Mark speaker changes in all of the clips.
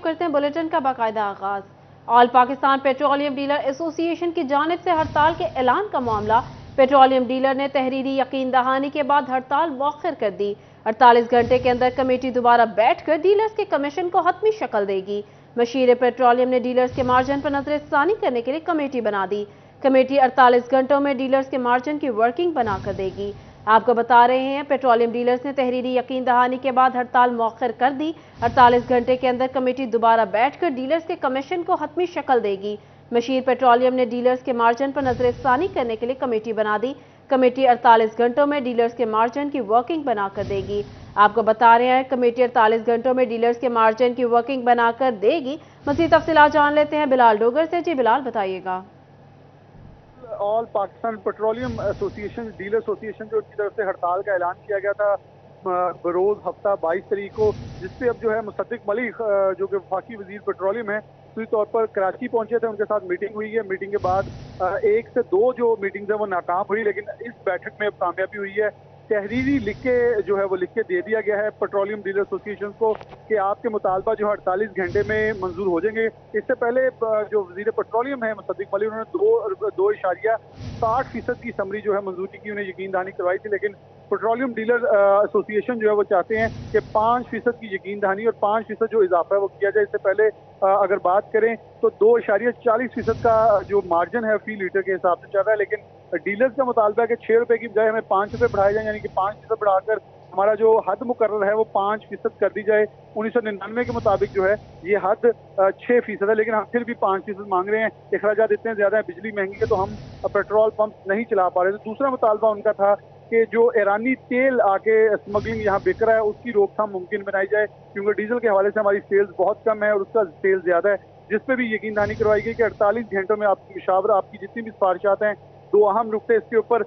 Speaker 1: करते हैं बुलेटिन का बाकायदा आगाज। All Pakistan petroleum dealer association की जानिब से हड़ताल के ऐलान का मामला। पेट्रोलियम डीलर ने तहरीरी यकीन दहानी के बाद हड़ताल मौखर कर दी। 48 घंटे के अंदर कमेटी दोबारा बैठकर डीलर्स के कमीशन को हतमी शक्ल देगी। मशीर पेट्रोलियम ने डीलर्स के मार्जिन पर नजरसानी करने के लिए कमेटी बना दी। कमेटी 48 घंटों में डीलर्स के मार्जिन की वर्किंग बनाकर देगी। आपको बता रहे हैं, पेट्रोलियम डीलर्स ने तहरीरी यकीन दहानी के बाद हड़ताल मौखर कर दी। 48 घंटे के अंदर कमेटी दोबारा बैठकर डीलर्स के कमीशन को हतमी शक्ल देगी। मशीर पेट्रोलियम ने डीलर्स के मार्जिन पर नजरसानी करने के लिए कमेटी बना दी। कमेटी 48 घंटों में डीलर्स के मार्जिन की वर्किंग बनाकर देगी। आपको बता रहे हैं, कमेटी 48 घंटों में डीलर्स के मार्जिन की वर्किंग बनाकर देगी। मज़ीद तफसीलात जान लेते हैं बिलाल डोगर से। जी बिलाल, बताइएगा।
Speaker 2: All Pakistan petroleum association dealer association जो की तरफ से हड़ताल का ऐलान किया गया था बरोज हफ्ता 22 तारीख को, जिसपे अब जो है मुसद्दिक मलिक जो कि वफाकी वजीर पेट्रोलियम है, पूरी तौर पर कराची पहुंचे थे। उनके साथ मीटिंग हुई है। मीटिंग के बाद 1 से 2 जो मीटिंग्स है वो नाकाम हुई, लेकिन इस बैठक में अब कामयाबी हुई है। तहरीरी लिख के जो है वो लिख के दे दिया गया है पेट्रोलियम डीलर एसोसिएशन को कि आपके मुतालबा जो 48 घंटे में मंजूर हो जाएंगे। इससे पहले जो वजीर पेट्रोलियम है मुसद्दिक मलिक, उन्होंने 2.60% की समरी जो है मंजूरी की, उन्हें यकीन दहानी करवाई थी। लेकिन पेट्रोलियम डीलर एसोसिएशन जो है वो चाहते हैं कि 5% की यकीन दहानी और 5% जो इजाफा है वो किया जाए। इससे पहले अगर बात करें तो 2.40% का जो मार्जिन है फी लीटर के हिसाब से चल रहा है, लेकिन डीलर्स का मुतालबा है कि 6 रुपए की बजाय हमें 5 रुपए बढ़ाए जाए, यानी कि 5% बढ़ाकर हमारा जो हद मुकर्रर है वो 5% कर दी जाए। 1999 के मुताबिक जो है ये हद 6% है, लेकिन हम फिर भी 5% मांग रहे हैं। अखराजात इतने ज्यादा है, बिजली महंगी है, तो हम पेट्रोल पंप नहीं चला पा रहे। तो दूसरा मुतालबा उनका था कि जो ईरानी तेल आके स्मगलिंग यहाँ बिक रहा है उसकी रोकथाम मुमकिन बनाई जाए, क्योंकि डीजल के हवाले से हमारी सेल्स बहुत कम है और उसका सेल ज्यादा है, जिस पे भी यकीन दहानी करवाई गई कि 48 घंटों में आपकी मुशावरा, आपकी जितनी भी सिफारिशात हैं, 2 अहम नुकते इसके ऊपर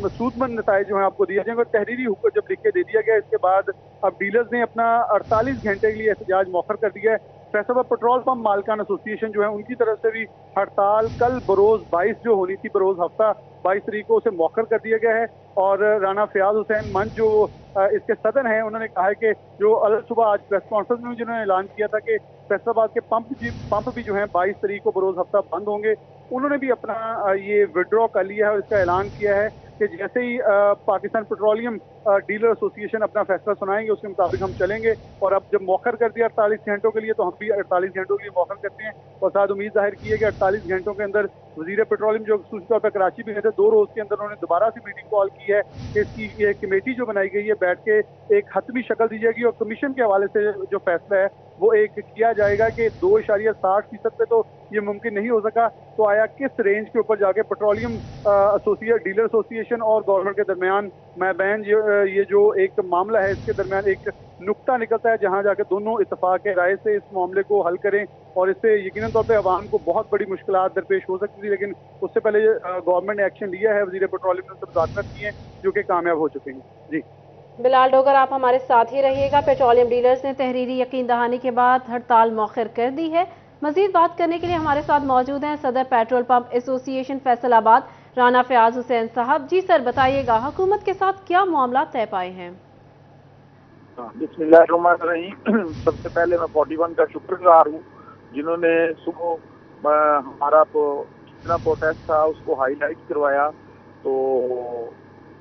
Speaker 2: सूदमंद नताइज जो है आपको दिए जाएंगे। और तहरीरी हुक्म जब लिख के दे दिया गया, इसके बाद अब डीलर्स ने अपना 48 घंटे के लिए एहतजाज मौखर कर दिया है। फैसलाबाद पेट्रोल पंप मालिकान एसोसिएशन जो है उनकी तरफ से भी हड़ताल कल बरोज 22 जो होनी थी, बरोज हफ्ता 22 तारीख को, उसे मौखर कर दिया गया है। और राना फयाज हुसैन मंच जो इसके सदन है, उन्होंने कहा है कि जो अल सुबह आज प्रेस कॉन्फ्रेंस में जिन्होंने ऐलान किया था कि फैसलाबाद के पंप भी जो है 22 तारीख को बरोज हफ्ता बंद होंगे, उन्होंने भी अपना ये विड्रॉ कर लिया है और इसका ऐलान किया है कि जैसे ही पाकिस्तान पेट्रोलियम डीलर एसोसिएशन अपना फैसला सुनाएंगे उसके मुताबिक हम चलेंगे। और अब जब मौखर कर दिया 48 घंटों के लिए, तो हम भी 48 घंटों के लिए मौखर करते हैं। और साथ उम्मीद जाहिर की है कि 48 घंटों के अंदर वजीर पेट्रोलियम जो खसूसी तौर पर कराची भी गए थे, 2 रोज के अंदर उन्होंने दोबारा से मीटिंग कॉल की है कि इसकी ये कमेटी जो बनाई गई है बैठ के एक हतमी शक्ल दी जाएगी और कमीशन के हवाले से जो फैसला है वो एक किया जाएगा कि 2.60% पे तो ये मुमकिन नहीं हो सका, तो आया किस रेंज के ऊपर जाके पेट्रोलियम डीलर एसोसिएशन और गवर्नमेंट के दरमियान मैबैन ये जो एक मामला है, इसके दरमियान एक नुक्ता निकलता है जहां जाके दोनों इत्तेफाक राय से इस मामले को हल करें। और इससे यकीनन तौर पे अवाम को बहुत बड़ी मुश्किलात दरपेश हो सकती थी, लेकिन उससे पहले गवर्नमेंट ने एक्शन लिया है, वजीर पेट्रोलियम ने मुज़ाकरात किए हैं जो कि कामयाब हो चुके हैं। जी
Speaker 1: बिलाल डोगर, आप हमारे साथ ही रहिएगा। पेट्रोलियम डीलर्स ने तहरीरी यकीन दहानी के बाद हड़ताल मौखर कर दी है। मजीद बात करने के लिए हमारे साथ मौजूद हैं सदर petrol pump association Faisalabad Rana Fayaz Hussain साहब। जी सर, बताइएगा हुकूमत के साथ क्या मामला तय पाए हैं?
Speaker 3: बिस्मिल्लाहिर्रहमानिर्रहीम। सबसे पहले मैं 41 का शुक्रगुजार हूँ जिन्होंने सुबह हमारा जितना प्रोटेस्ट था उसको हाईलाइट करवाया। तो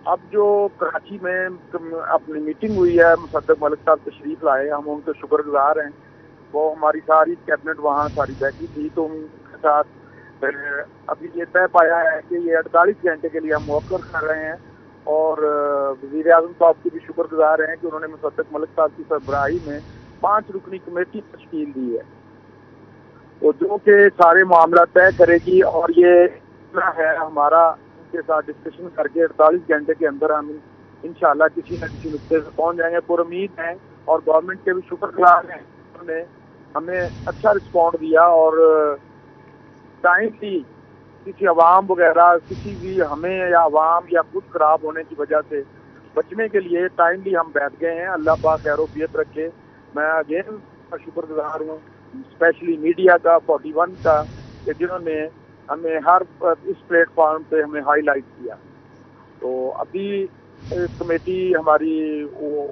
Speaker 3: अब जो कराची में अपनी मीटिंग हुई है, मुसद्दिक मलिक साहब तशरीफ लाए, हम उनके शुक्रगुजार हैं। वो हमारी सारी कैबिनेट वहाँ सारी बैठी थी, तो उनके साथ अभी ये तय पाया है कि ये 48 घंटे के लिए हम मौखर कर रहे हैं। और वज़ीर आज़म साहब की भी शुक्रगुजार हैं कि उन्होंने मुसद्दिक मलिक साहब की सरबराही में 5 रुकनी कमेटी तश्कील दी है, तो जो कि सारे मामला तय करेगी। और ये है हमारा के साथ डिस्कशन करके 48 घंटे के अंदर हम इंशाल्लाह किसी न किसी नुक्ते से पहुंच जाएंगे, पूरी उम्मीद है। और गवर्नमेंट के भी शुक्रगुजार हैं, उन्होंने हमें अच्छा रिस्पॉन्ड दिया और टाइमली किसी अवाम वगैरह किसी भी हमें या अवाम या खुद खराब होने की वजह से बचने के लिए टाइमली हम बैठ गए हैं। अल्लाह पाक खैरोफियत रखे। मैं अगेन शुक्रगुजार हूँ स्पेशली मीडिया का, 41 का, कि जिन्होंने हमें हर इस प्लेटफॉर्म पे हमें हाईलाइट किया। तो अभी कमेटी हमारी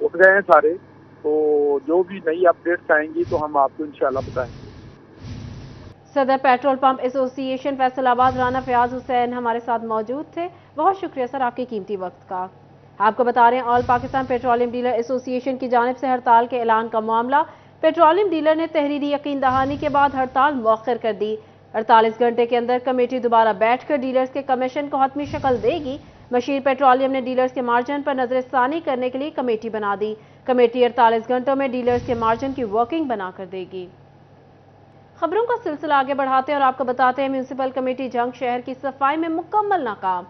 Speaker 3: उठ गए हैं सारे, تو جو بھی نئی اپڈیٹس آئیں گی تو ہم آپ کو انشاءاللہ بتائیں گے۔
Speaker 1: صدر پیٹرول پمپ ایسوسی ایشن فیصل آباد رانا فیاض حسین ہمارے ساتھ موجود تھے، بہت شکریہ سر آپ کے قیمتی وقت کا۔ آپ کو بتا رہے ہیں آل پاکستان پیٹرولیم ڈیلر ایسوسی ایشن کی جانب سے ہڑتال کے اعلان کا معاملہ، پیٹرولیم ڈیلر نے تحریری یقین دہانی کے بعد ہڑتال مؤخر کر دی۔ 48 گھنٹے کے اندر کمیٹی دوبارہ بیٹھ کر ڈیلرز کے کمیشن کو حتمی شکل دے گی۔ مشیر پیٹرولیم نے ڈیلرز کے مارجن پر نظر ثانی کرنے کے لیے کمیٹی بنا دی۔ کمیٹی 48 گھنٹوں میں ڈیلرز کے مارجن کی ورکنگ بنا کر دے گی۔ خبروں کا سلسلہ آگے بڑھاتے ہیں اور آپ کو بتاتے ہیں میونسپل کمیٹی جنگ شہر کی صفائی میں مکمل ناکام۔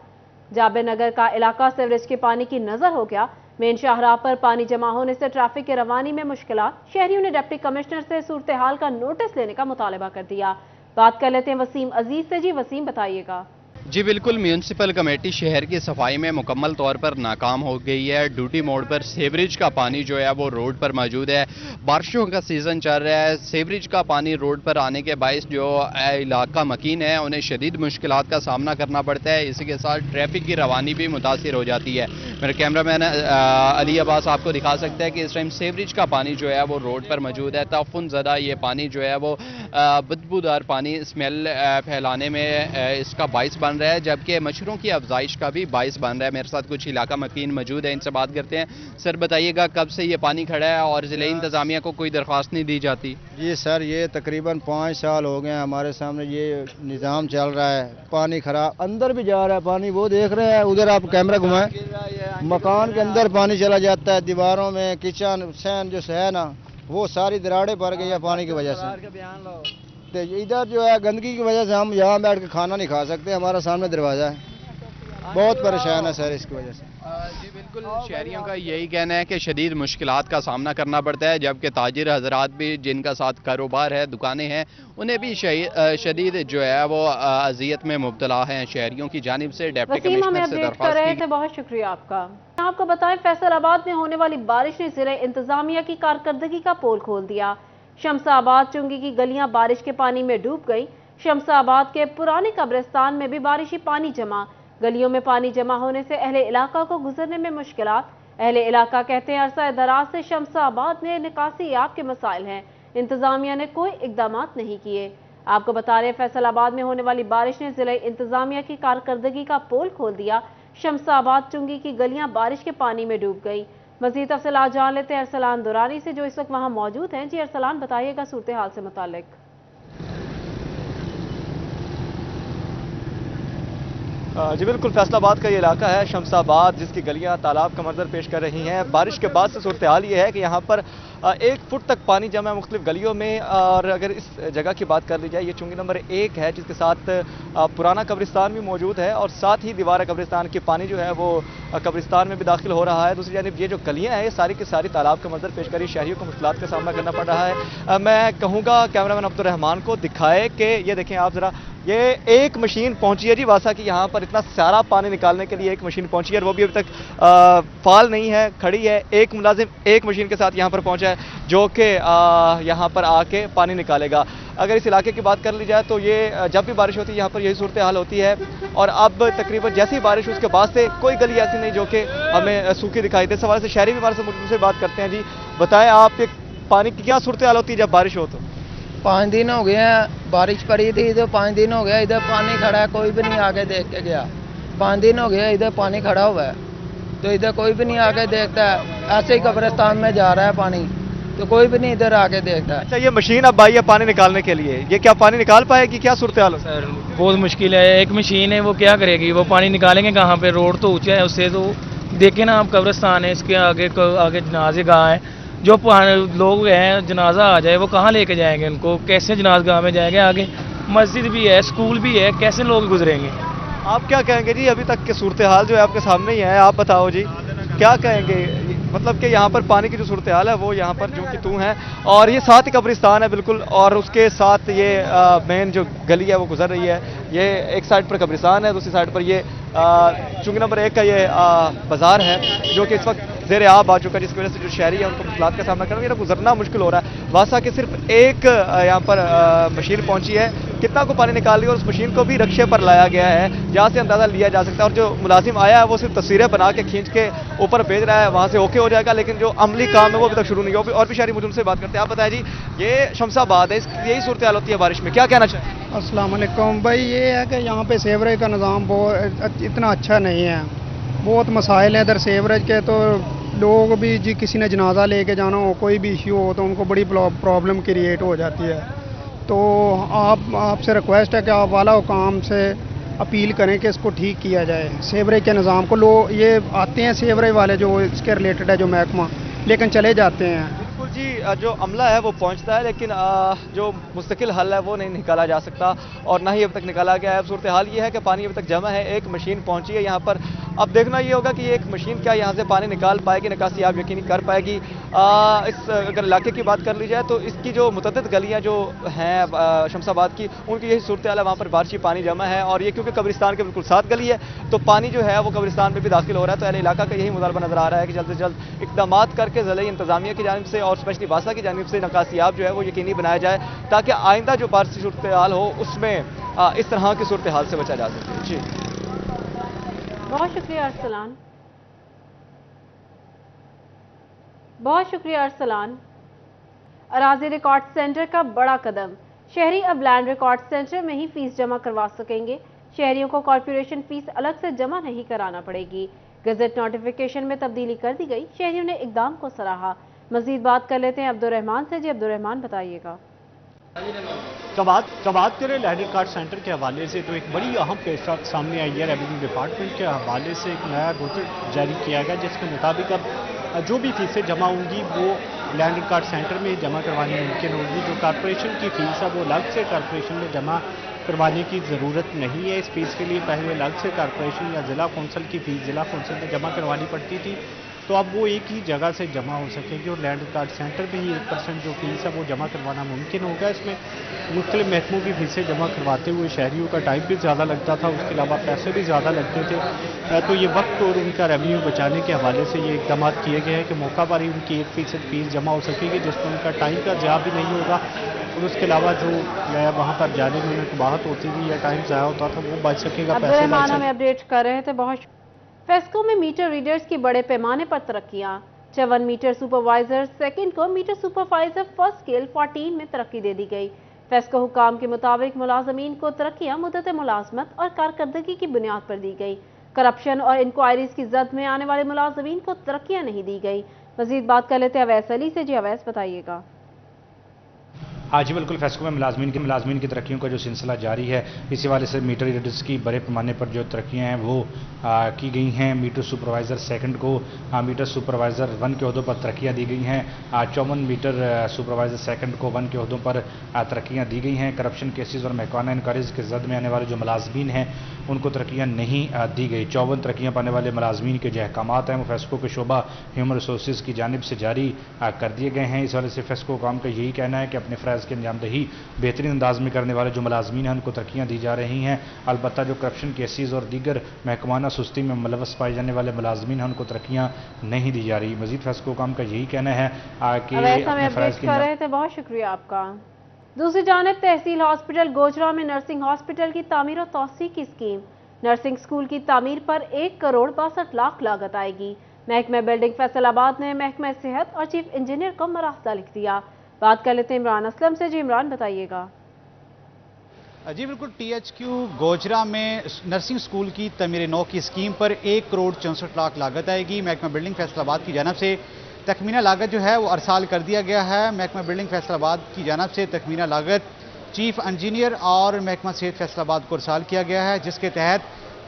Speaker 1: جابر نگر کا علاقہ سیوریج کے پانی کی نظر ہو گیا۔ مین شاہراہ پر پانی جمع ہونے سے ٹریفک کی روانی میں مشکلات، شہریوں نے ڈپٹی کمشنر سے صورتحال کا نوٹس لینے کا مطالبہ کر دیا۔ بات کر لیتے ہیں وسیم عزیز سے۔ جی وسیم بتائیے گا۔
Speaker 4: جی بالکل، میونسپل کمیٹی شہر کی صفائی میں مکمل طور پر ناکام ہو گئی ہے۔ ڈیوٹی موڑ پر سیوریج کا پانی جو ہے وہ روڈ پر موجود ہے۔ بارشوں کا سیزن چل رہا ہے، سیوریج کا پانی روڈ پر آنے کے باعث جو علاقہ مکین ہے انہیں شدید مشکلات کا سامنا کرنا پڑتا ہے۔ اسی کے ساتھ ٹریفک کی روانی بھی متاثر ہو جاتی ہے۔ میرا کیمرہ مین علی عباس آپ کو دکھا سکتا ہے کہ اس ٹائم سیوریج کا پانی جو ہے وہ روڈ پر موجود ہے۔ تعفن زدہ یہ پانی جو ہے وہ بدبودار پانی اسمیل پھیلانے میں اس کا باعث بن رہا ہے، جبکہ مچھروں کی افزائش کا بھی باعث بن رہا ہے۔ میرے ساتھ کچھ علاقہ مکین موجود ہیں، ان سے بات کرتے ہیں۔ سر بتائیے گا کب سے یہ پانی کھڑا ہے اور ضلع انتظامیہ کو کوئی درخواست نہیں دی جاتی؟
Speaker 5: جی سر، یہ تقریباً 5 سال ہو گئے ہیں ہمارے سامنے یہ نظام چل رہا ہے۔ پانی خراب اندر بھی جا رہا ہے پانی، وہ دیکھ رہے ہیں ادھر، آپ کیمرہ گھمائیں، مکان کے اندر پانی چلا جاتا ہے، دیواروں میں کچن سین جو ہے نا وہ ساری دراڑیں پڑ گئی ہیں پانی کی وجہ سے۔ تو ادھر جو ہے گندگی کی وجہ سے ہم یہاں بیٹھ کے کھانا نہیں کھا سکتے، ہمارا سامنے دروازہ ہے، بہت پریشان ہے سر اس کی وجہ سے۔
Speaker 4: جی بالکل، شہریوں کا یہی کہنا ہے کہ شدید مشکلات کا سامنا کرنا پڑتا ہے، جبکہ تاجر حضرات بھی جن کا ساتھ کاروبار ہے، دکانیں ہیں، انہیں بھی شدید جو ہے وہ اذیت میں مبتلا ہیں۔ شہریوں کی جانب سے ڈپٹی
Speaker 1: وسیم ہمیں
Speaker 4: کمشنر سے
Speaker 1: اپڈیٹ کر
Speaker 4: درخواست
Speaker 1: رہے
Speaker 4: کی
Speaker 1: تھے، بہت شکریہ آپ کا۔ آپ کو بتائیں فیصل آباد میں ہونے والی بارش نے ضلع انتظامیہ کی کارکردگی کا پول کھول دیا۔ شمس آباد چنگی کی گلیاں بارش کے پانی میں ڈوب گئی۔ شمس آباد کے پرانے قبرستان میں بھی بارشی پانی جمع، گلیوں میں پانی جمع ہونے سے اہل علاقہ کو گزرنے میں مشکلات۔ اہل علاقہ کہتے ہیں عرصہ دراز سے شمس آباد میں نکاسی آب کے مسائل ہیں، انتظامیہ نے کوئی اقدامات نہیں کیے۔ آپ کو بتا رہے فیصل آباد میں ہونے والی بارش نے ضلع انتظامیہ کی کارکردگی کا پول کھول دیا۔ شمس آباد چنگی کی گلیاں بارش کے پانی میں ڈوب گئی۔ مزید تفصیلات جان لیتے ہیں ارسلان دورانی سے جو اس وقت وہاں موجود ہیں۔ جی ارسلان بتائیے گا صورتحال سے متعلق۔
Speaker 6: جی بالکل، فیصل آباد کا یہ علاقہ ہے شمس آباد، جس کی گلیاں تالاب کا منظر پیش کر رہی ہیں۔ بارش کے بعد سے صورتحال یہ ہے کہ یہاں پر 1 فٹ تک پانی جمع ہے مختلف گلیوں میں، اور اگر اس جگہ کی بات کر لی جائے، یہ چنگی نمبر 1 ہے، جس کے ساتھ پرانا قبرستان بھی موجود ہے، اور ساتھ ہی دیوار قبرستان کی پانی جو ہے وہ قبرستان میں بھی داخل ہو رہا ہے۔ دوسری جانب یہ جو گلیاں ہیں ساری کی ساری تالاب کا منظر پیش کری، شہریوں کو مشکلات کا سامنا کرنا پڑ رہا ہے۔ میں کہوں گا کیمرہ مین عبدالرحمان کو دکھائے کہ یہ دیکھیں آپ ذرا، یہ ایک مشین پہنچی ہے جی واسا کی، یہاں پر اتنا سارا پانی نکالنے کے لیے ایک مشین پہنچی ہے، اور وہ بھی ابھی تک فعال نہیں ہے، کھڑی ہے۔ ایک ملازم ایک مشین کے ساتھ یہاں پر پہنچا ہے جو کہ یہاں پر آ کے پانی نکالے گا۔ اگر اس علاقے کی بات کر لی جائے تو یہ جب بھی بارش ہوتی ہے یہاں پر یہی صورتحال ہوتی ہے، اور اب تقریباً جیسی بارش اس کے بعد سے کوئی گلی ایسی نہیں جو کہ ہمیں سوکھی دکھائی دے۔ اس حوالے سے شہری بھی ہمارے سے بات کرتے ہیں۔ جی بتائیں آپ کہ پانی کی کیا صورتحال ہوتی ہے جب بارش ہو تو؟
Speaker 7: 5 دن ہو گئے ہیں بارش پڑی تھی، تو 5 دن ہو گیا ادھر پانی کھڑا ہے، کوئی بھی نہیں آگے دیکھ کے گیا۔ 5 دن ہو گیا ادھر پانی کھڑا ہوا ہے، تو ادھر کوئی بھی نہیں آگے دیکھتا ہے، ایسے ہی قبرستان میں جا رہا ہے پانی، تو کوئی بھی نہیں ادھر آگے دیکھتا ہے۔
Speaker 6: اچھا، یہ مشین اب آئی ہے پانی نکالنے کے لیے، یہ کیا پانی نکال پائے گی؟ کیا صورتحال ہے؟
Speaker 8: سر بہت مشکل ہے، ایک مشین ہے وہ کیا کرے گی، وہ پانی نکالیں گے کہاں پہ؟ روڈ تو اونچا ہے اس سے، تو دیکھیں نا آپ قبرستان ہے، اس کے آگے جنازے گاہ ہیں، جو لوگ ہیں جنازہ آ جائے وہ کہاں لے کے جائیں گے ان کو؟ کیسے جناز گاہ میں جائیں گے؟ آگے مسجد بھی ہے، اسکول بھی ہے، کیسے لوگ گزریں گے؟
Speaker 6: آپ کیا کہیں گے جی؟ ابھی تک کی صورتحال جو ہے آپ کے سامنے ہی ہے، آپ بتاؤ جی کیا کہیں گے؟ مطلب کہ یہاں پر پانی کی جو صورتحال ہے وہ یہاں پر جو کہ تو ہے، اور یہ ساتھ ہی قبرستان ہے بالکل، اور اس کے ساتھ یہ مین جو گلی ہے وہ گزر رہی ہے۔ یہ ایک سائڈ پر قبرستان ہے، دوسری سائڈ پر یہ چنگی نمبر 1 کا یہ بازار ہے جو کہ اس وقت زیر آب آ چکا ہے، جس کی وجہ سے جو شہری ہے ان کو مشکلات کا سامنا کرنا، گزرنا مشکل ہو رہا ہے۔ वासा की सिर्फ एक यहाँ पर मशीन पहुंची है। कितना को पानी निकाल लिया और उस मशीन को भी रक्शे पर लाया गया है, जहाँ से अंदाज़ा लिया जा सकता है। और जो मुलाजिम आया है वो सिर्फ तस्वीरें बना के खींच के ऊपर भेज रहा है, वहाँ से ओके हो जाएगा, लेकिन जो अमली काम है वो अभी तक शुरू नहीं हुआ। और भी शहरी मुझे उनसे बात करते हैं। आप बताएं जी, ये शमशाबाद है, यही सूरत हाल होती है बारिश में, क्या कहना चाहिए?
Speaker 9: अस्सलाम वालेकुम भाई, ये है कि यहाँ पे सीवरेज का निज़ाम बहुत इतना अच्छा नहीं है, बहुत मसाइल हैं इधर सीवरेज के। तो लोग भी जी किसी ने जनाजा लेके जाना हो, कोई भी इश्यू हो तो उनको बड़ी प्रॉब्लम क्रिएट हो जाती है। तो आपसे रिक्वेस्ट है कि आप वाला हुकाम से अपील करें कि इसको ठीक किया जाए, सीवरेज के निज़ाम को। लोग ये आते हैं सीवरेज वाले जो इसके रिलेटेड है जो महकमा, लेकिन चले जाते हैं।
Speaker 6: बिल्कुल जी, जो अमला है वो पहुंचता है, लेकिन जो मुस्तकिल हल है वो नहीं निकाला जा सकता और ना ही अब तक निकाला गया है। सूरत हाल ये है कि पानी अभी तक जमा है, एक मशीन पहुंची है यहाँ पर। अब देखना ये होगा कि ये एक मशीन क्या यहाँ से पानी निकाल पाएगी, निकासी आप यकीनी कर पाएगी। इस अगर इलाके की बात कर ली जाए तो इसकी जो मुतअद्दिद गलियाँ जो हैं शमशाबाद की, उनकी यही सूरत हाल है, वहाँ पर बारिशी पानी जमा है। और ये क्योंकि कब्रिस्तान के बिल्कुल साथ गली है तो पानी जो है वो कब्रिस्तान में भी दाखिल हो रहा है। तो अहले इलाका का यही मुतालबा नजर आ रहा है कि जल्द से जल्द इक़दाम करके ज़िले इंतजामिया की जानिब से और स्पेशली वासा की जानिब से निकासियाब जो है वो यकीनी बनाया जाए, ताकि आइंदा जो बारिशी सूरत हाल हो उसमें इस तरह की सूरत हाल से बचा जा सके। जी
Speaker 1: बहुत शुक्रिया अरसलान, बहुत शुक्रिया अरसलान। अराजी रिकॉर्ड सेंटर का बड़ा कदम, शहरी अब लैंड रिकॉर्ड सेंटर में ही फीस जमा करवा सकेंगे। शहरियों को कॉर्पोरेशन फीस अलग से जमा नहीं कराना पड़ेगी। गजट नोटिफिकेशन में तब्दीली कर दी गई, शहरियों ने इकदाम को सराहा। मजीद बात कर लेते हैं अब्दुर्रहमान से। जी अब्दुर्रहमान, बताइएगा।
Speaker 10: कबात करे लैंड रिकॉर्ड सेंटर के हवाले से तो एक बड़ी अहम पेशा सामने आई है। रेवेन्यू डिपार्टमेंट के हवाले से एक नया गजट जारी किया गया, जिसके मुताबिक अब जो भी फीसें जमा होंगी वो लैंड रिकॉर्ड सेंटर में जमा करवानी मुमकिन होगी। जो कॉर्पोरेशन की फीस है वो अलग से कॉर्पोरेशन में जमा करवाने की ज़रूरत नहीं है। इस फीस के लिए पहले अलग से कॉर्पोरेशन या ज़िला कौंसल की फ़ीस ज़िला कौंसल में जमा करवानी पड़ती थी, तो अब वो एक ही जगह से जमा हो सकेगी और लैंड रिकॉर्ड सेंटर में ही 1% जो फीस है वो जमा करवाना मुमकिन होगा। इसमें मुख्तलिफ महकमों की फीसें जमा करवाते हुए शहरियों का टाइम भी ज़्यादा लगता था, उसके अलावा पैसे भी ज़्यादा लगते थे। तो ये वक्त और उनका रेवेन्यू बचाने के हवाले से ये इकदाम किए गए हैं कि मौका पर ही उनकी 1% फीस जमा हो सकेगी, जिसमें उनका टाइम का ज़्यादा भी नहीं होगा। और उसके अलावा जो वहाँ पर जाने में उन्हें कबाहत होती थी या टाइम ज़ाया होता था वो बच सकेगा। पैसे
Speaker 1: हमें अपडेट कर रहे थे। बहुत फेस्को में मीटर रीडर्स की बड़े पैमाने पर तरक्कियां। 54 मीटर सुपरवाइजर सेकंड को मीटर सुपरवाइजर फर्स्ट स्केल 14 में तरक्की दे दी गई। फेस्को हुकाम के मुताबिक मुलाजमीन को तरक्कियां मुद्दत मुलाजमत और कारकर्दगी की बुनियाद पर दी गई। करप्शन और इंक्वायरीज की जद में आने वाले मुलाजमीन को तरक्कियां नहीं दी गई। मजीद बात कर लेते हैं अवैस अली से। जी अवैस, बताइएगा।
Speaker 11: हाँ जी बिल्कुल, फेस्को में मुलाजमीन की तरक्कियों का जो सिलसिला जारी है, इसी वाले से मीटर रीडर्स की बड़े पैमाने पर जो तरक्कियाँ हैं वो की गई हैं। मीटर सुपरवाइज़र सेकंड को मीटर सुपरवाइज़र 1 के ओहदों पर तरक्कियाँ दी गई हैं। 54 मीटर सुपरवाइज़र सेकंड को 1 के ओहदों पर तरक्कियाँ दी गई हैं। करप्शन केसेस और महकमाना इनक्वायरीज के जद में आने वाले जो मुलाजमीन हैं उनको तरक्कियाँ नहीं दी गई। 54 तरक्कियाँ पाने वाले मुलाजमीन के जो अहकामात हैं वो फेस्को के शोबा ह्यूमन रिसोर्स की जानिब से जारी कर दिए गए हैं। इस वजह से फेस्को काम का यही कहना है कि अपने फ़राइज़ के अंजामदही बेहतरीन अंदाज में करने वाले जो मुलाजमीन हैं उनको तरक्कियाँ दी जा रही हैं। अलबत्ता जो करप्शन केसेस और दीगर महकमाना सुस्ती में मुलव्वस पाए जाने वाले मुलाजमीन हैं उनको तरक्कियाँ नहीं दी जा रही। मजीद फेस्को काम का यही कहना है कि
Speaker 1: बहुत शुक्रिया आपका। दूसरी जानिब तहसील हॉस्पिटल गोजरा में नर्सिंग हॉस्पिटल की तामीर और तौसी की स्कीम। नर्सिंग स्कूल की तामीर पर 1 करोड़ 62 लाख लागत आएगी। महकमा बिल्डिंग फैसलाबाद ने महकमा सेहत और चीफ इंजीनियर को मरासला लिख दिया। बात कर लेते हैं इमरान असलम से। जी इमरान, बताइएगा।
Speaker 12: जी बिल्कुल, THQ गोजरा में नर्सिंग स्कूल की तमीर नौ की स्कीम पर 1 करोड़ 64 लाख लागत आएगी। महकमा बिल्डिंग फैसलाबाद की जानब से तखमीना लागत जो है वो अरसाल कर दिया गया है। महकमा बिल्डिंग फैसलाबाद की जानब से तखमीना लागत चीफ इंजीनियर और महकमा सेहत फैसलाबाद को अरसाल किया गया है, जिसके तहत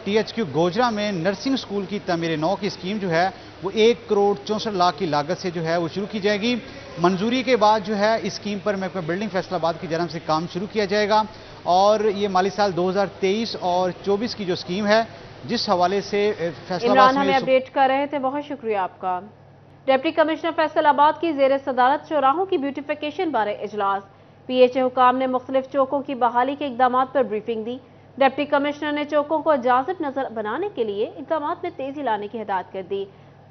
Speaker 12: THQ गोजरा में नर्सिंग स्कूल की तमीर नौ की स्कीम जो है वो 1 करोड़ 64 लाख की लागत से जो है वो शुरू की जाएगी। मंजूरी के बाद जो है इस स्कीम पर महकमा बिल्डिंग फैसलाबाद की जानब से काम शुरू किया जाएगा और ये माली साल 2023 और 24 की जो स्कीम है, जिस हवाले से
Speaker 1: फैसलाबाद हमें अपडेट कर रहे थे, बहुत शुक्रिया आपका। डिप्टी कमिश्नर फैसलाबाद की जेर सदारत चौराहों की ब्यूटिफिकेशन बारे इजलास। PHA हुकाम ने मुख्तलिफ चौकों की बहाली के इकदाम पर ब्रीफिंग दी। डिप्टी कमिश्नर ने चौकों को जाजिब नजर बनाने के लिए इकदाम में तेजी लाने की हिदायत कर दी।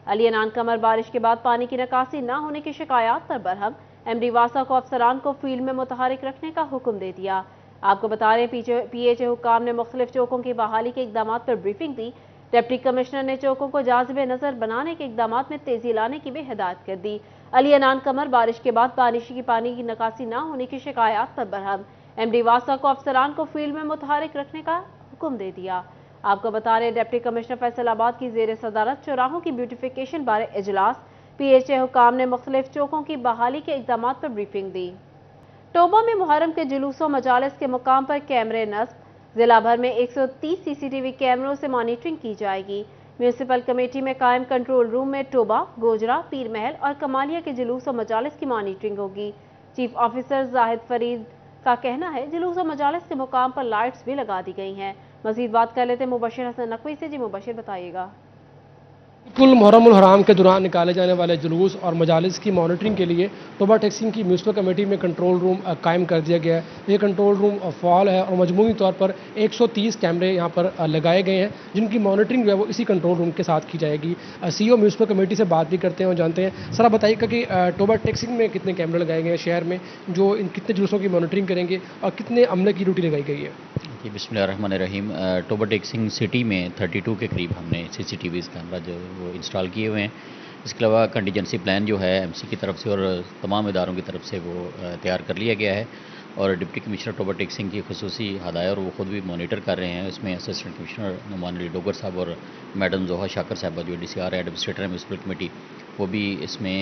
Speaker 1: अली अनान कमर बारिश के बाद पानी की निकासी न होने की शिकायत पर बरहम। MD واسا کو افسران کو فیلڈ میں متحرک رکھنے کا حکم دے دیا۔ آپ کو بتا رہے PHA حکام نے مختلف چوکوں کی بحالی کے اقدامات پر بریفنگ دی۔ ڈپٹی کمشنر نے چوکوں کو جاذب نظر بنانے کے اقدامات میں تیزی لانے کی بھی ہدایت کر دی۔ علی عنان قمر بارش کے بعد بارش کی پانی کی نکاسی نہ ہونے کی شکایات پر برہم، MD واسا کو افسران کو فیلڈ میں متحرک رکھنے کا حکم دے دیا۔ آپ کو بتا رہے ڈپٹی کمشنر فیصل آباد کی زیر صدارت چوراہوں کی بیوٹیفیکیشن بارے اجلاس، PHA حکام نے مختلف چوکوں کی بحالی کے اقدامات پر بریفنگ دی۔ ٹوبہ میں محرم کے جلوس و مجالس کے مقام پر کیمرے نصب، ضلع بھر میں 130 CCTV کیمروں سے مانیٹرنگ کی جائے گی۔ میونسپل کمیٹی میں قائم کنٹرول روم میں ٹوبہ، گوجرا، پیر محل اور کمالیہ کے جلوس و مجالس کی مانیٹرنگ ہوگی۔ چیف آفیسر زاہد فرید کا کہنا ہے جلوس و مجالس کے مقام پر لائٹس بھی لگا دی گئی ہیں۔ مزید بات کر لیتے مبشر حسن نقوی سے۔ جی مبشر بتائیے گا۔
Speaker 13: بالکل محرم الحرام کے دوران نکالے جانے والے جلوس اور مجالس کی مانیٹرنگ کے لیے ٹوبہ ٹیکسنگ کی میونسپل کمیٹی میں کنٹرول روم قائم کر دیا گیا ہے۔ یہ کنٹرول روم فعال ہے اور مجموعی طور پر 130 کیمرے یہاں پر لگائے گئے ہیں، جن کی مانیٹرنگ جو ہے وہ اسی کنٹرول روم کے ساتھ کی جائے گی۔ CEO میونسپل کمیٹی سے بات بھی کرتے ہیں اور جانتے ہیں۔ سر آپ بتائیے گا کہ ٹوبہ ٹیکسنگ میں کتنے کیمرے لگائے گئے ہیں شہر میں، جو ان کتنے جلوسوں کی مانیٹرنگ کریں گے اور کتنے عملے کی ڈیوٹی لگائی گئی ہے؟
Speaker 14: بسم اللہ الرحمن الرحیم۔ ٹوبہ ٹیکسنگ سٹی میں 32 کے قریب ہم نے CCTVs کیمرہ جو وہ انسٹال کیے ہوئے ہیں۔ اس کے علاوہ کنٹیجنسی پلان جو ہے MC کی طرف سے اور تمام اداروں کی طرف سے وہ تیار کر لیا گیا ہے، اور ڈپٹی کمشنر ٹوبہ ٹیکسنگ کی خصوصی ہدایت اور وہ خود بھی مانیٹر کر رہے ہیں۔ اس میں اسسٹنٹ کمشنر نعمان علی ڈوگر صاحب اور میڈم زوہا شاکر صاحبہ جو DCR ایڈمنسٹریٹر ہے میونسپل کمیٹی، وہ بھی اس میں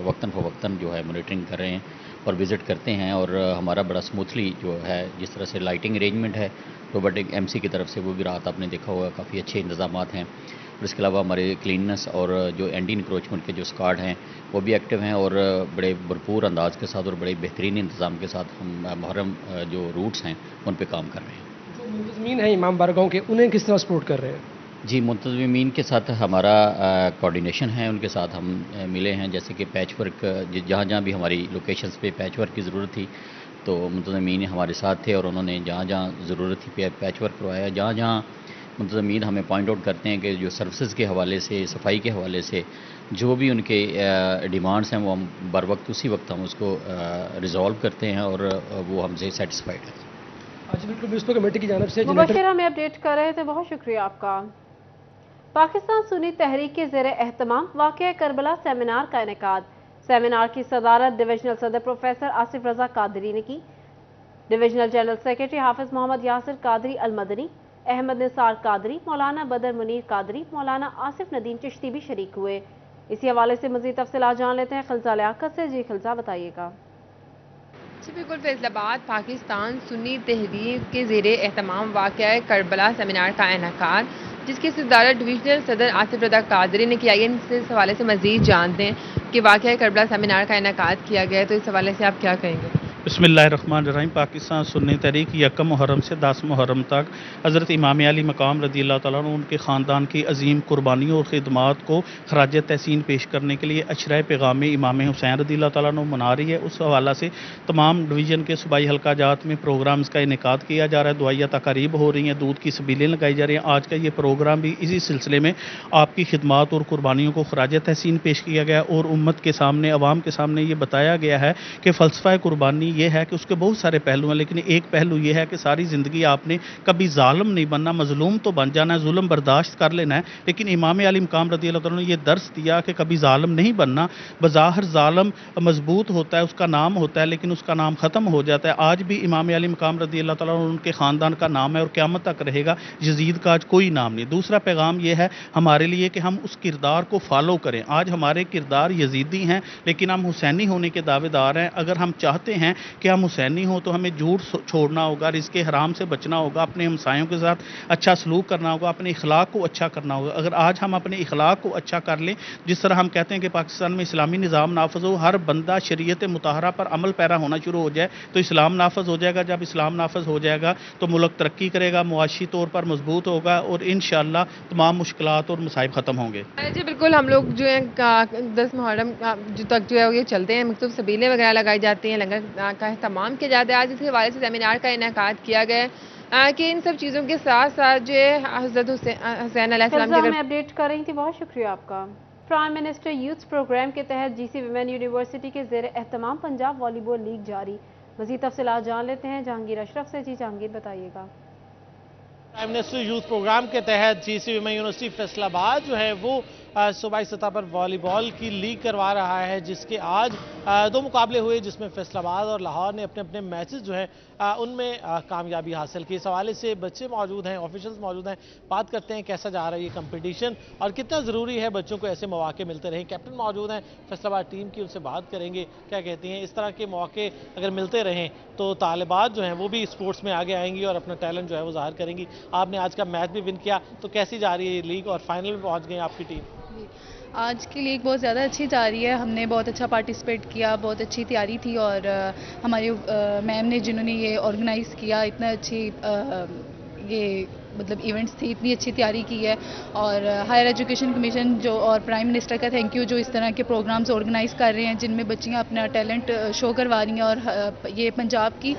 Speaker 14: وقتاً فوقتاً جو ہے مانیٹرنگ کر رہے ہیں اور وزٹ کرتے ہیں، اور ہمارا بڑا سموتھلی جو ہے جس طرح سے لائٹنگ ارینجمنٹ ہے ٹوبہ MC کی طرف سے وہ بھی رات آپ نے دیکھا ہوگا کافی اچھے انتظامات ہیں۔ اور اس کے علاوہ ہمارے کلیننس اور جو اینٹی انکروچمنٹ کے جو اسکواڈ ہیں وہ بھی ایکٹیو ہیں، اور بڑے بھرپور انداز کے ساتھ اور بڑے بہترین انتظام کے ساتھ ہم محرم جو روٹس ہیں ان پہ کام کر رہے ہیں۔
Speaker 13: جو منتظمین ہیں امام بارگاہوں کے، انہیں کس طرح سپورٹ کر رہے ہیں؟
Speaker 14: جی منتظمین کے ساتھ ہمارا کوارڈینیشن ہے، ان کے ساتھ ہم ملے ہیں، جیسے کہ پیچ ورک جہاں جہاں بھی ہماری لوکیشنز پہ پیچ ورک کی ضرورت تھی تو منتظمین ہمارے ساتھ تھے اور انہوں نے جہاں جہاں ضرورت تھی پیچ ورک کروایا۔ جہاں جہاں منتظمین ہمیں پوائنٹ آؤٹ کرتے ہیں کہ جو سروسز کے حوالے سے، صفائی کے حوالے سے جو بھی ان کے ڈیمانڈس ہیں وہ ہم بر وقت اسی وقت ہم اس کو ریزالو کرتے ہیں اور وہ ہم سے سیٹسفائیڈ ہیں۔
Speaker 13: آج بالکل میونسپل کمیٹی کی جانب سے
Speaker 1: مبشر ہمیں اپڈیٹ کر رہے تھے، بہت شکریہ آپ کا۔ پاکستان سنی تحریک کے زیر اہتمام واقعہ کربلا سیمینار کا انعقاد۔ سیمینار کی صدارت ڈویژنل صدر پروفیسر آصف رضا قادری نے کی۔ ڈویژنل جنرل سیکرٹری حافظ محمد یاسر قادری المدنی، احمد نثار قادری، مولانا بدر منیر قادری، مولانا آصف ندیم چشتی بھی شریک ہوئے۔ اسی حوالے سے مزید تفصیلات جان لیتے ہیں خلزہ لیاقت سے۔ جی خلزہ بتائیے گا۔
Speaker 15: جی بالکل فیصل آباد پاکستان سنی تحریک کے زیر اہتمام واقعہ کربلا سیمینار کا انعقاد، جس کی صدارت ڈویژنل صدر آصف رضا قادری نے کیا۔ اس حوالے سے مزید جانتے ہیں کہ واقعہ کربلا سیمینار کا انعقاد کیا گیا ہے، تو اس حوالے سے آپ کیا کہیں گے؟
Speaker 16: بسم اللہ الرحمن الرحیم۔ پاکستان سنی تحریک یکم محرم سے 10 محرم تک حضرت امام علی مقام رضی اللہ تعالیٰ عنہ ان کے خاندان کی عظیم قربانیوں اور خدمات کو خراج تحسین پیش کرنے کے لیے عشرہ پیغام امام حسین رضی اللہ تعالیٰ عنہ منا رہی ہے۔ اس حوالہ سے تمام ڈویژن کے صوبائی حلقہ جات میں پروگرامز کا انعقاد کیا جا رہا ہے، دعائیہ تقاریب ہو رہی ہیں، دودھ کی سبیلیں لگائی جا رہی ہیں۔ آج کا یہ پروگرام بھی اسی سلسلے میں آپ کی خدمات اور قربانیوں کو خراج تحسین پیش کیا گیا اور امت کے سامنے، عوام کے سامنے یہ بتایا گیا ہے کہ فلسفہ قربانی یہ ہے کہ اس کے بہت سارے پہلو ہیں، لیکن ایک پہلو یہ ہے کہ ساری زندگی آپ نے کبھی ظالم نہیں بننا، مظلوم تو بن جانا ہے، ظلم برداشت کر لینا ہے، لیکن امام علی مقام رضی اللہ تعالیٰ نے یہ درس دیا کہ کبھی ظالم نہیں بننا۔ بظاہر ظالم مضبوط ہوتا ہے، اس کا نام ہوتا ہے، لیکن اس کا نام ختم ہو جاتا ہے۔ آج بھی امام علی مقام رضی اللہ تعالیٰ عنہ ان کے خاندان کا نام ہے اور قیامت تک رہے گا، یزید کا آج کوئی نام نہیں۔ دوسرا پیغام یہ ہے ہمارے لیے کہ ہم اس کردار کو فالو کریں۔ آج ہمارے کردار یزیدی ہیں لیکن ہم حسینی ہونے کے دعوے دار ہیں۔ اگر ہم چاہتے ہیں کہ ہم حسینی ہوں تو ہمیں جھوٹ چھوڑنا ہوگا، رزق حرام سے بچنا ہوگا، اپنے ہمسایوں کے ساتھ اچھا سلوک کرنا ہوگا، اپنے اخلاق کو اچھا کرنا ہوگا۔ اگر آج ہم اپنے اخلاق کو اچھا کر لیں، جس طرح ہم کہتے ہیں کہ پاکستان میں اسلامی نظام نافذ ہو، ہر بندہ شریعت مطہرہ پر عمل پیرا ہونا شروع ہو جائے تو اسلام نافذ ہو جائے گا۔ جب اسلام نافذ ہو جائے گا تو ملک ترقی کرے گا، معاشی طور پر مضبوط ہوگا اور انشاءاللہ تمام مشکلات اور مصائب ختم ہوں گے۔
Speaker 15: جی بالکل، ہم لوگ جو ہے 10 محرم تک جو ہے یہ چلتے ہیں، مختلف سبیلیں وغیرہ لگائی جاتی ہیں، لنگر کا اہتمام کیا جاتا ہے۔ آج اس حوالے سے سیمینار کا انعقاد کیا گیا ہے کہ ان سب چیزوں کے ساتھ ساتھ جو ہے حضرت حسین علیہ السلام
Speaker 1: ہمیں اپڈیٹ کر رہی تھی، بہت شکریہ آپ کا۔ प्राइम मिनिस्टर यूथ प्रोग्राम के तहत जीसी विमेन यूनिवर्सिटी के ज़ेर एहतमाम पंजाब वॉलीबॉल लीग जारी। मज़ीद तफसीलात जान लेते हैं जहांगीर अशरफ से। जी जहांगीर, बताइएगा।
Speaker 17: प्राइम मिनिस्टर यूथ प्रोग्राम के तहत जीसी विमेन यूनिवर्सिटी फैसलाबाद जो है वो सूबाई सतह पर वॉलीबॉल की लीग करवा रहा है, जिसके आज दो मुकाबले हुए, जिसमें फैसलाबाद और लाहौर ने अपने अपने मैचेस जो है उनमें कामयाबी हासिल की। इस हवाले से बच्चे मौजूद हैं, ऑफिशियल्स मौजूद हैं, बात करते हैं कैसा जा रहा है ये कंपटीशन और कितना ज़रूरी है बच्चों को ऐसे मौके मिलते रहें। कैप्टन मौजूद हैं फैसलाबाद टीम की, उनसे बात करेंगे क्या कहती हैं। इस तरह के मौके अगर मिलते रहें तो तालिबात जो हैं वो भी स्पोर्ट्स में आगे आएंगी और अपना टैलेंट जो है वो ज़ाहिर करेंगी। आपने आज का मैच भी विन किया, तो कैसी जा रही है ये लीग और फाइनल में पहुँच गई आपकी टीम?
Speaker 18: आज की लीग बहुत ज़्यादा अच्छी जा रही है। हमने बहुत अच्छा पार्टिसिपेट किया, बहुत अच्छी तैयारी थी और हमारे मैम ने जिन्होंने ये ऑर्गेनाइज़ किया, इतना अच्छी ये मतलब इवेंट्स थी, इतनी अच्छी तैयारी की है। और हायर एजुकेशन कमीशन जो और प्राइम मिनिस्टर का थैंक यू जो इस तरह के प्रोग्राम्स ऑर्गेनाइज़ कर रहे हैं जिनमें बच्चियां अपना टैलेंट शो करवा रही हैं। और ये पंजाब की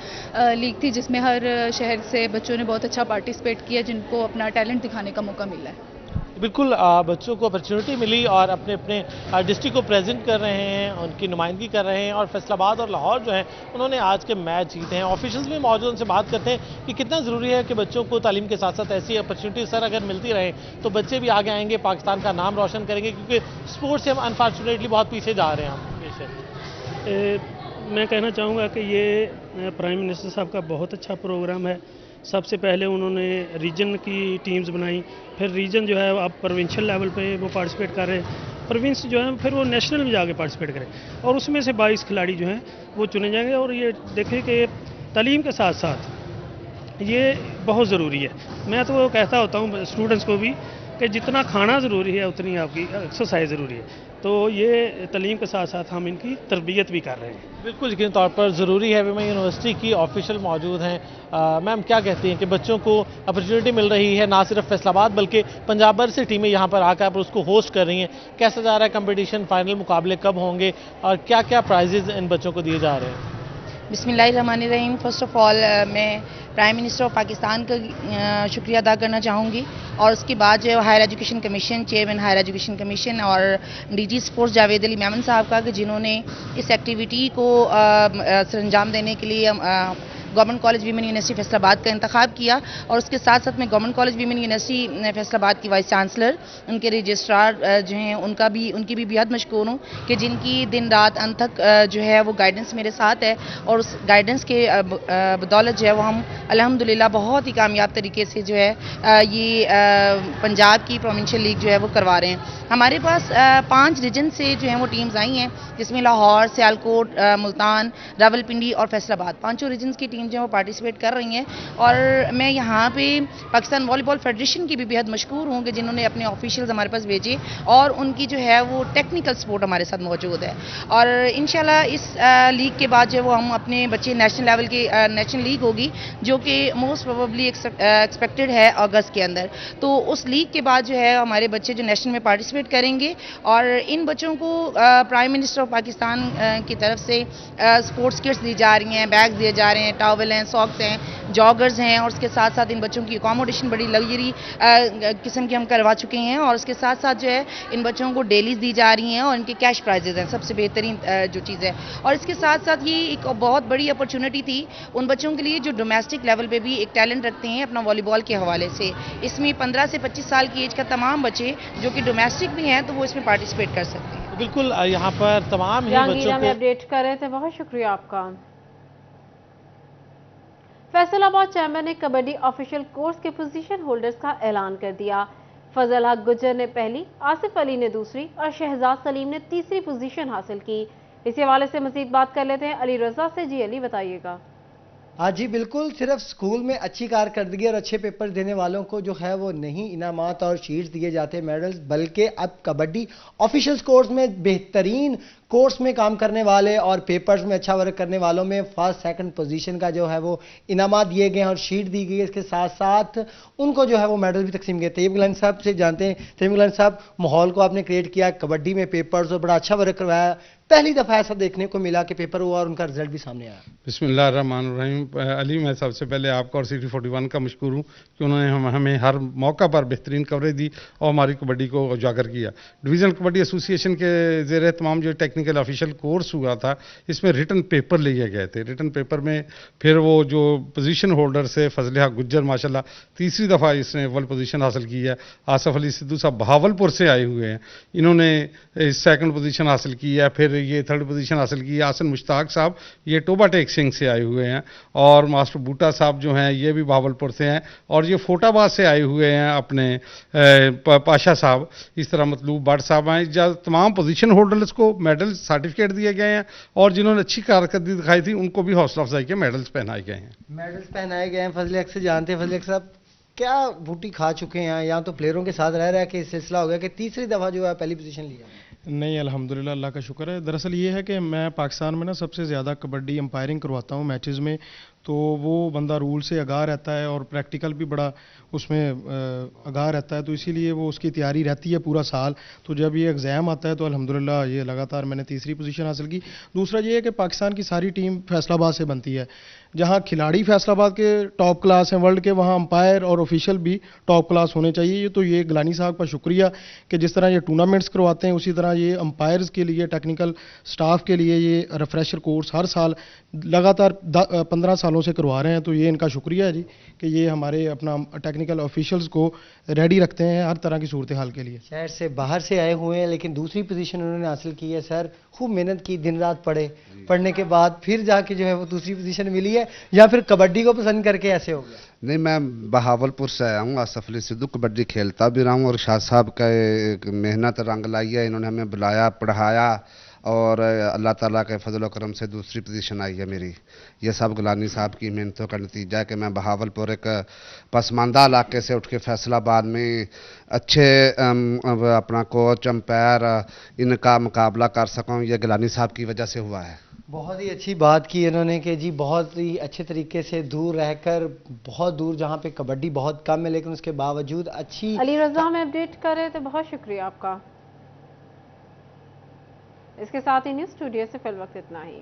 Speaker 18: लीग थी जिसमें हर शहर से बच्चों ने बहुत अच्छा पार्टिसिपेट किया, जिनको अपना टैलेंट दिखाने का मौका मिला है।
Speaker 17: बिल्कुल, बच्चों को अपॉर्चुनिटी मिली और अपने अपने डिस्ट्रिक्ट को प्रेजेंट कर रहे हैं, उनकी नुमाइंदगी कर रहे हैं। और फैसलाबाद और लाहौर जो है उन्होंने आज के मैच जीते हैं। ऑफिशियल्स भी मौजूद, उनसे बात करते हैं कि कितना ज़रूरी है कि बच्चों को तालीम के साथ साथ ऐसी अपॉर्चुनिटी सर अगर मिलती रहे तो बच्चे भी आगे आएंगे, पाकिस्तान का नाम रोशन करेंगे, क्योंकि स्पोर्ट्स से हम अनफॉर्चुनेटली बहुत पीछे जा रहे हैं।
Speaker 19: मैं कहना चाहूँगा कि ये प्राइम मिनिस्टर साहब का बहुत अच्छा प्रोग्राम है। सबसे पहले उन्होंने रीजन की टीम्स बनाई, फिर रीजन जो है अब प्रोविंशियल लेवल पे वो पार्टिसिपेट कर रहे हैं, प्रोविंस जो है फिर वो नेशनल में जाके पार्टिसिपेट करें और उसमें से 22 खिलाड़ी जो हैं वो चुने जाएंगे। और ये देखें कि तालीम के साथ साथ ये बहुत ज़रूरी है। मैं तो कहता होता हूँ स्टूडेंट्स को भी कि जितना खाना ज़रूरी है उतनी आपकी एक्सरसाइज ज़रूरी है। तो ये तालीम के साथ साथ हम इनकी तरबियत भी कर रहे हैं।
Speaker 17: बिल्कुल यकीनी तौर पर ज़रूरी है। विमेन यूनिवर्सिटी की ऑफिशियल मौजूद हैं। मैम क्या कहती हैं कि बच्चों को अपॉर्चुनिटी मिल रही है, ना सिर्फ फैसलाबाद बल्कि पंजाब भर से टीमें यहाँ पर आकर उसको होस्ट कर रही हैं। कैसा जा रहा है कंपटीशन, फाइनल मुकाबले कब होंगे और क्या क्या प्राइजेज इन बच्चों को दिए जा रहे हैं?
Speaker 20: बिस्मिल्लाहिर्रहमानिर्रहीम। फर्स्ट ऑफ ऑल मैं प्राइम मिनिस्टर ऑफ पाकिस्तान का शुक्रिया अदा करना चाहूँगी और उसके बाद जो higher education commission, chairman higher education commission और डीजी स्पोर्ट्स जावेद अली मेमन साहब का, कि जिन्होंने इस एक्टिविटी को सरंजाम देने के लिए government college women university Faisalabad का इंतखाब किया। और उसके साथ साथ में government college women university Faisalabad की वाइस चांसलर, उनके रजिस्ट्रार जो हैं उनकी भी बेहद मशकूर हूँ कि जिनकी दिन रात अंत तक जो है वो गाइडेंस मेरे साथ है और उस गाइडेंस के बदौलत जो है वो हम अल्हम्दुलिल्लाह बहुत ही कामयाब तरीके से जो है ये पंजाब की प्रोविंशियल लीग जो है वो करवा रहे हैं। हमारे पास 5 रीजन से जो है वो टीम्स आई हैं, जिसमें लाहौर, सियालकोट, मुल्तान, रावलपिंडी और फैसलाबाद, 5 रीजन्स की टीम जो है वो पार्टिसिपेट कर रही हैं। और मैं यहाँ पे पाकिस्तान वॉलीबॉल फेडरेशन की भी बेहद मशकूर हूँ कि जिन्होंने अपने ऑफिशियल्स हमारे पास भेजे और उनकी जो है वो टेक्निकल सपोर्ट हमारे साथ मौजूद है। और इंशाल्लाह इस लीग के बाद जो है वो हम अपने बच्चे नेशनल लेवल की नेशनल लीग होगी जो कि मोस्ट प्रोबेबली एक्सपेक्टेड है अगस्त के अंदर। तो उस लीग के बाद जो है हमारे बच्चे जो नेशनल में पार्टिसिपेट करेंगे और इन बच्चों को प्राइम मिनिस्टर ऑफ पाकिस्तान की तरफ से स्पोर्ट्स किट्स दी जा रही हैं, बैग्स दिए जा रहे हैं, टॉवल हैं, सॉक्स हैं, जॉगर्स हैं और उसके साथ साथ इन बच्चों की अकोमोडेशन बड़ी लग्जरी किस्म की हम करवा चुके हैं। और उसके साथ साथ जो है इन बच्चों को डेलीज दी जा रही हैं और इनके कैश प्राइजेज हैं, सबसे बेहतरीन जो चीज़ है। और इसके साथ साथ ये एक बहुत बड़ी अपॉर्चुनिटी थी उन बच्चों के लिए जो डोमेस्टिक लेवल पे भी एक टैलेंट रखते हैं अपना वॉलीबॉल के हवाले से। इसमें 15 से 25 साल की एज का तमाम बच्चे जो कि डोमेस्टिक भी हैं तो वो इसमें पार्टिसिपेट कर सकते हैं।
Speaker 17: बिल्कुल, यहाँ पर तमाम ही बच्चों को
Speaker 1: अपडेट कर रहे थे, बहुत शुक्रिया आपका। फैसलाबाद चैंबर ने कबड्डी ऑफिशियल कोर्स के पोजीशन होल्डर्स का ऐलान कर दिया। फजल हक गुज्जर ने पहली, आसिफ अली ने दूसरी और शहजाद सलीम ने तीसरी पोजीशन हासिल की। इस हवाले से मजीद बात कर लेते हैं अली रजा से। जी अली, बताइएगा।
Speaker 21: हाँ जी बिल्कुल, सिर्फ स्कूल में अच्छी कारकर्दगी और अच्छे पेपर देने वालों को जो है वो नहीं इनामात और शीट्स दिए जाते, मेडल्स, बल्कि अब कबड्डी ऑफिशियल कोर्स में बेहतरीन कोर्स में काम करने वाले और पेपर्स में अच्छा वर्क करने वालों में फर्स्ट सेकंड पोजीशन का जो है वो इनामात दिए गए हैं और शीट दी गई है। इसके साथ साथ उनको जो है वो मेडल भी तकसीम किए। तैयब गिलानी साहब से जानते हैं। तैयब गिलानी साहब, माहौल को आपने क्रिएट किया, कबड्डी में पेपर्स और बड़ा अच्छा वर्क करवाया, पहली दफा ऐसा देखने को मिला कि पेपर हुआ और उनका रिजल्ट भी सामने आया।
Speaker 2: बिस्मिल्लाहिर्रहमानिर्रहीम। अली, मैं सबसे पहले आपका और सिटी 41 का मशकूर हूँ कि उन्होंने हमें हर मौका पर बेहतरीन कवरेज दी और हमारी कबड्डी को उजागर किया। डिवीज़नल कबड्डी एसोसिएशन के ज़ेर तमाम जो टेक्निकल ऑफिशियल कोर्स हुआ था, इसमें रिटन पेपर लिए गए थे। रिटन पेपर में फिर वो जो पोजीशन होल्डर से फजल हक गुज्जर माशाल्लाह तीसरी दफ़ा इसने अव्वल पोजीशन हासिल की है। आसफ अली सिद्धू साहब बहावलपुर से आए हुए हैं, इन्होंने सेकंड पोजीशन हासिल की है। फिर ये थर्ड पोजीशन हासिल की है। आसन मुश्ताक साहब ये टोबा टेक सिंह से आए हुए हैं और मास्टर बूटा साहब जो हैं ये भी बहावलपुर से हैं और ये फोटाबाद से आए हुए हैं अपने पाशा साहब। इस तरह मतलूब भट्ट साहब हैं। जब तमाम पोजीशन होल्डर्स को मेडल सर्टिफिकेट दिए गए हैं और जिन्होंने अच्छी कारकर्दगी दिखाई थी उनको भी हौसला अफजाई के मेडल्स पहनाए गए हैं।
Speaker 21: मेडल्स पहनाए गए हैं। फजल हक से जानते हैं, फजल हक साहब क्या बूटी खा चुके हैं, या तो प्लेयरों के साथ रह रहा है कि सिलसिला हो गया कि तीसरी दफा जो है पहली पोजीशन लिया?
Speaker 22: नहीं, अल्हम्दुलिल्लाह, अल्लाह का शुक्र है। दरअसल ये है कि मैं पाकिस्तान में ना सबसे ज़्यादा कबड्डी अंपायरिंग करवाता हूँ मैचेस में, तो वो बंदा रूल से आगाह रहता है और प्रैक्टिकल भी बड़ा उसमें आगाह रहता है, तो इसीलिए वो उसकी तैयारी रहती है पूरा साल। तो जब ये एग्ज़ाम आता है तो अल्हम्दुलिल्लाह ये लगातार मैंने तीसरी पोजीशन हासिल की। दूसरा ये है कि पाकिस्तान की सारी टीम फैसलाबाद से बनती है। जहाँ खिलाड़ी फैसलाबाद के टॉप क्लास हैं वर्ल्ड के, वहाँ अंपायर और ऑफिशियल भी टॉप क्लास होने चाहिए। तो ये गिलानी साहब का शुक्रिया कि जिस तरह ये टूर्नामेंट्स करवाते हैं उसी तरह ये अंपायर्स के लिए, टेक्निकल स्टाफ के लिए ये रिफ्रेशर कोर्स हर साल लगातार 15 सालों से करवा रहे हैं। तो ये इनका शुक्रिया है जी कि ये हमारे अपना टेक्निकल ऑफिशियल्स को रेडी रखते हैं हर तरह की सूरत हाल के लिए।
Speaker 21: शहर से बाहर से आए हुए हैं लेकिन दूसरी पोजीशन उन्होंने हासिल की है। सर खूब मेहनत की, दिन रात पढ़ने के बाद फिर जाके जो है वो दूसरी पोजीशन मिली है, या फिर कबड्डी को पसंद करके ऐसे हो गया?
Speaker 23: नहीं, मैं बहावलपुर से आया हूँ। आसफ अली सिद्धू कबड्डी खेलता भी रहा हूँ और शाह साहब का मेहनत रंग लाई है। इन्होंने हमें बुलाया, पढ़ाया और अल्लाह ताला के फजल करम से दूसरी पोजीशन आई है मेरी। ये सब गिलानी साहब की मेहनतों का नतीजा है कि मैं बहावलपुर एक पसमानदा इलाके से उठ के फैसलाबाद में अच्छे अपना कोच, अंपायर इनका मुकाबला कर सकूँ। ये गिलानी साहब की वजह से हुआ है।
Speaker 21: बहुत ही अच्छी बात की इन्होंने कि जी बहुत ही अच्छे तरीके से दूर रहकर, बहुत दूर जहाँ पे कबड्डी बहुत कम है लेकिन उसके बावजूद अच्छी।
Speaker 1: अली रज़ा में अपडेट कर रहे थे, बहुत शुक्रिया आपका। इसके साथ ही न्यूज़ स्टूडियो से फिल वक्त इतना ही।